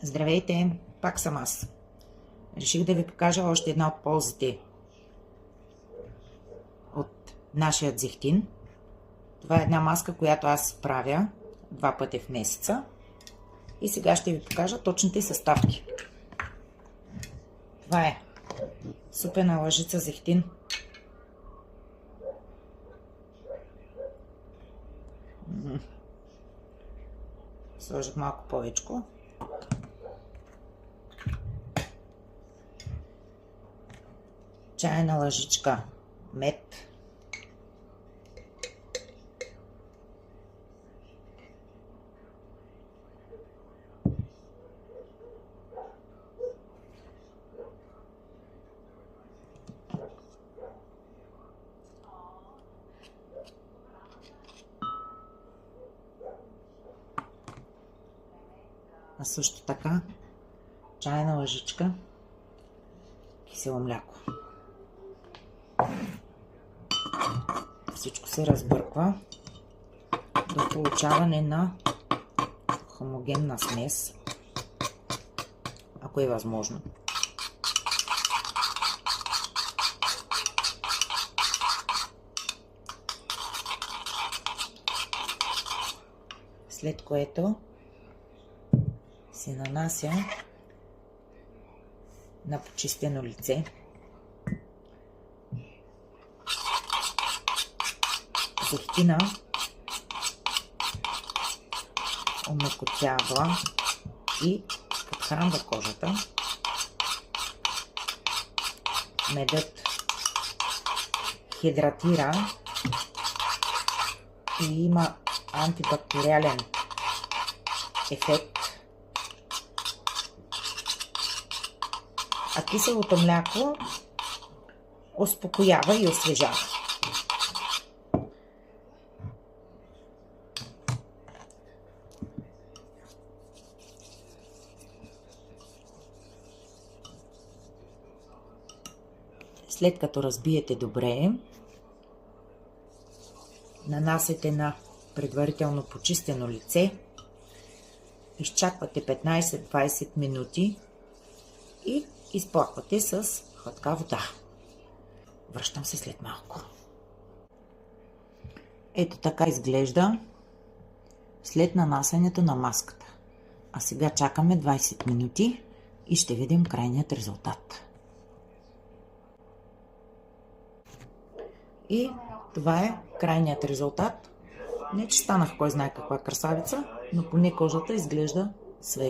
Здравейте, пак съм аз. Реших да ви покажа още една от ползите от нашия зехтин. Това е една маска, която аз правя 2 пъти в месеца. И сега ще ви покажа точните съставки. Това е супена лъжица зехтин. Сложих малко повечко. Чайна лъжичка мед. А също така чайна лъжичка кисело мляко. Всичко се разбърква до получаване на хомогенна смес, ако е възможно. След което се нанася на почистено лице. Зехтина омекотява и подхранва кожата. Медът хидратира и има антибактериален ефект. А киселото мляко успокоява и освежава. След като разбиете добре, нанасяте на предварително почистено лице, изчаквате 15-20 минути и изплаквате с хладка вода. Връщам се след малко. Ето така изглежда след нанасянето на маската. А сега чакаме 20 минути и ще видим крайният резултат. И това е крайният резултат. Не че станах кой знае каква красавица, но поне кожата изглежда свежа.